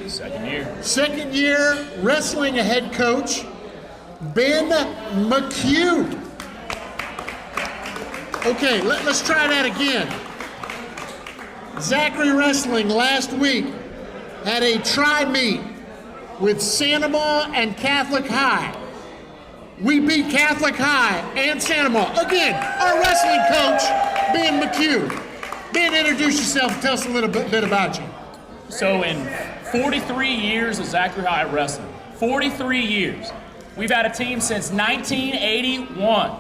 Second year wrestling head coach, Ben McHugh. Okay, let's try that again. Zachary Wrestling last week had a tri-meet with Sandoval and Catholic High. We beat Catholic High and Sandoval. Again, our wrestling coach, Ben McHugh. Ben, introduce yourself. Tell us a little bit about you. So in 43 years of Zachary High Wrestling, 43 years, we've had a team since 1981.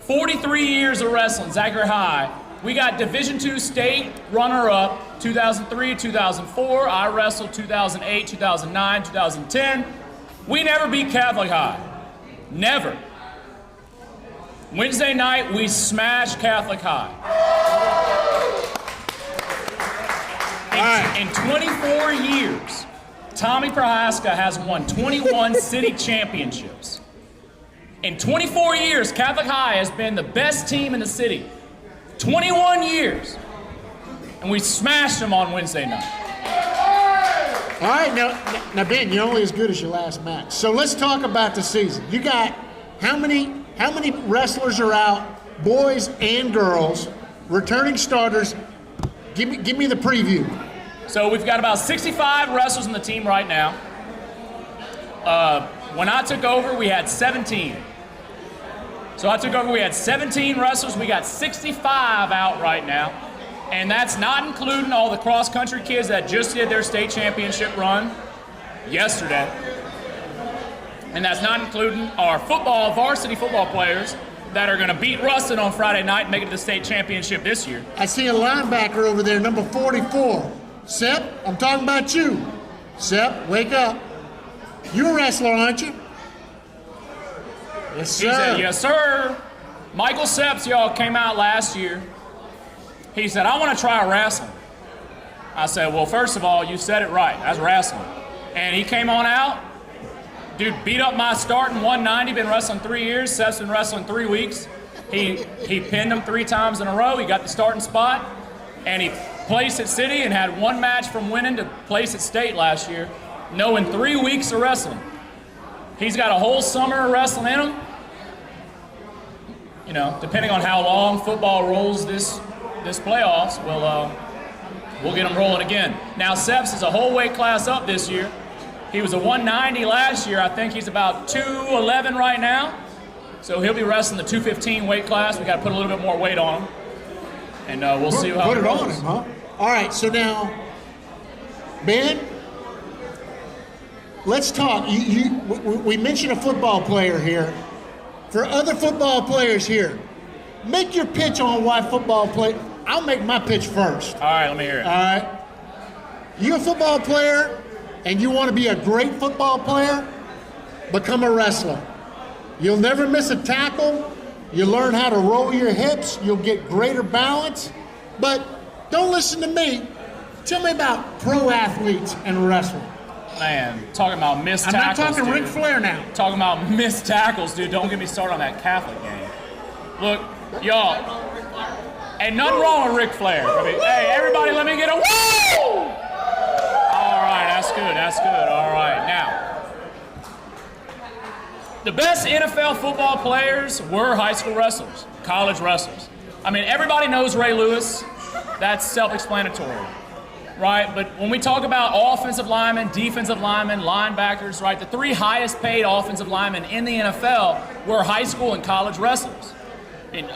43 years of wrestling, Zachary High. We got Division II state runner-up, 2003, 2004. I wrestled 2008, 2009, 2010. We never beat Catholic High. Never. Wednesday night, we smashed Catholic High. In 24 years, Tommy Prohaska has won 21 city championships. In 24 years, Catholic High has been the best team in the city. 21 years. And we smashed them on Wednesday night. All right, now Ben, you're only as good as your last match. So let's talk about the season. You got how many wrestlers are out, boys and girls, returning starters? Give me the preview. So we've got about 65 wrestlers on the team right now. When I took over, we had 17. So I took over, we had 17 wrestlers. We got 65 out right now. And that's not including all the cross-country kids that just did their state championship run yesterday. And that's not including our varsity football players that are going to beat Ruston on Friday night and make it to the state championship this year. I see a linebacker over there, number 44. Sep, I'm talking about you. Sep, wake up. You're a wrestler, aren't you? Yes, sir. He said, yes, sir. Michael Seps, y'all, came out last year. He said, I want to try wrestling. I said, well, first of all, you said it right. That's wrestling. And he came on out. Dude beat up my starting 190, been wrestling 3 years. Seps been wrestling 3 weeks. He pinned him 3 times in a row. He got the starting spot. And he placed at city and had 1 match from winning to place at state last year. No, in 3 weeks of wrestling. He's got a whole summer of wrestling in him. You know, depending on how long football rolls this playoffs, we'll get him rolling again. Now, Seps is a whole weight class up this year. He was a 190 last year. I think he's about 211 right now. So he'll be wrestling the 215 weight class. We got to put a little bit more weight on him. And we'll see how put it it rolls. on him, huh? All right, so now, Ben, let's talk. We mentioned a football player here. For other football players here, make your pitch on why football play. I'll make my pitch first. All right, let me hear it. All right. You're a football player and you want to be a great football player, become a wrestler. You'll never miss a tackle. You learn how to roll your hips. You'll get greater balance. But don't listen to me. Tell me about pro athletes and wrestling. Man, talking about missed tackles. I'm not talking Ric Flair now. Talking about missed tackles, dude. Don't get me started on that Catholic game. Look, y'all, ain't nothing wrong with Ric Flair. I mean, hey, everybody, let me get a woo! All right, that's good, that's good. All right, now, the best NFL football players were high school wrestlers, college wrestlers. I mean, everybody knows Ray Lewis. That's self-explanatory. Right, but when we talk about offensive linemen, defensive linemen, linebackers, right, the 3 highest paid offensive linemen in the NFL were high school and college wrestlers. And,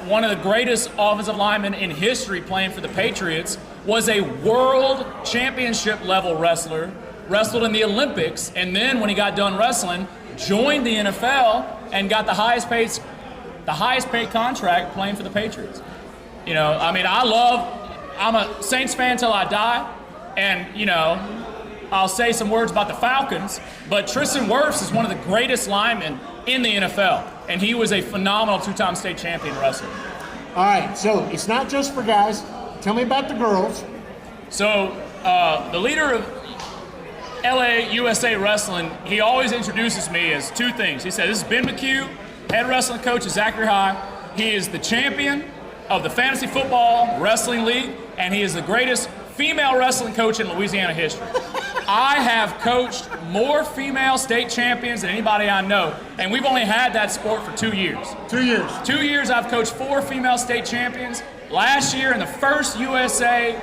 one of the greatest offensive linemen in history playing for the Patriots was a world championship level wrestler, wrestled in the Olympics, and then when he got done wrestling, joined the NFL and got the highest paid contract playing for the Patriots. You know, I mean, I'm a Saints fan till I die, and, you know, I'll say some words about the Falcons, but Tristan Wirfs is one of the greatest linemen in the NFL, and he was a phenomenal 2-time state champion wrestler. All right, so it's not just for guys. Tell me about the girls. So the leader of LA USA Wrestling, he always introduces me as 2 things. He said, this is Ben McHugh, head wrestling coach at Zachary High. He is the champion of the Fantasy Football Wrestling League, and he is the greatest female wrestling coach in Louisiana history. I have coached more female state champions than anybody I know, and we've only had that sport for 2 years. 2 years. 2 years I've coached 4 female state champions. Last year in the first USA,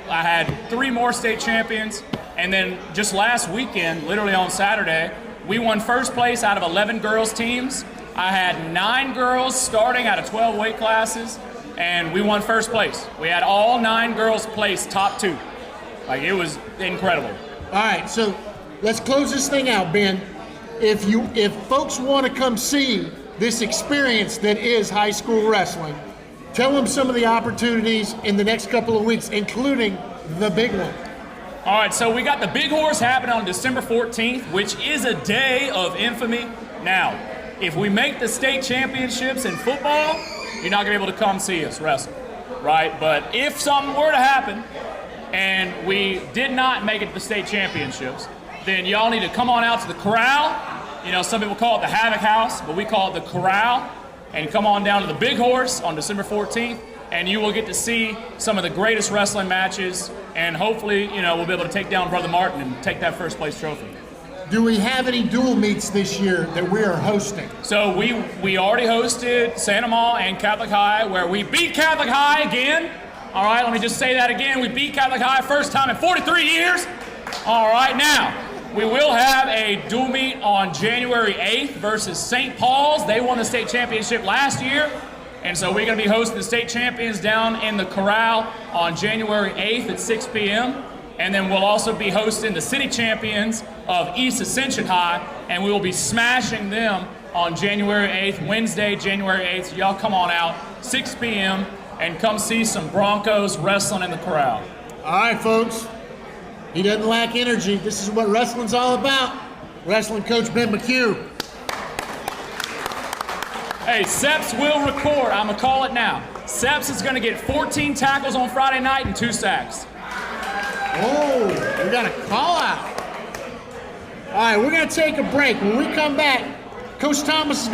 I had 3 more state champions, and then just last weekend, literally on Saturday, we won first place out of 11 girls teams. I had 9 girls starting out of 12 weight classes, and we won first place. We had all 9 girls place top 2. Like, it was incredible. All right, so let's close this thing out, Ben. If folks want to come see this experience that is high school wrestling, tell them some of the opportunities in the next couple of weeks, including the big one. All right, so we got the Big Horse happening on December 14th, which is a day of infamy. Now, if we make the state championships in football, you're not gonna be able to come see us wrestle, right? But if something were to happen and we did not make it to the state championships, then y'all need to come on out to the corral. You know, some people call it the Havoc House, but we call it the corral. And come on down to the Big Horse on December 14th, and you will get to see some of the greatest wrestling matches, and hopefully, you know, we'll be able to take down Brother Martin and take that first place trophy. Do we have any dual meets this year that we are hosting? So we already hosted Santa Ma and Catholic High, where we beat Catholic High again. All right, let me just say that again. We beat Catholic High first time in 43 years. All right, now, we will have a dual meet on January 8th versus St. Paul's. They won the state championship last year. And so we're going to be hosting the state champions down in the corral on January 8th at 6 p.m. And then we'll also be hosting the city champions of East Ascension High, and we will be smashing them on January 8th, Wednesday, January 8th. So y'all come on out, 6 p.m., and come see some Broncos wrestling in the corral. All right, folks. He doesn't lack energy. This is what wrestling's all about. Wrestling coach Ben McHugh. Hey, Seps will record. I'm going to call it now. Seps is going to get 14 tackles on Friday night and 2 sacks. Oh, we got a call out. All right, we're going to take a break. When we come back, Coach Thomas is going to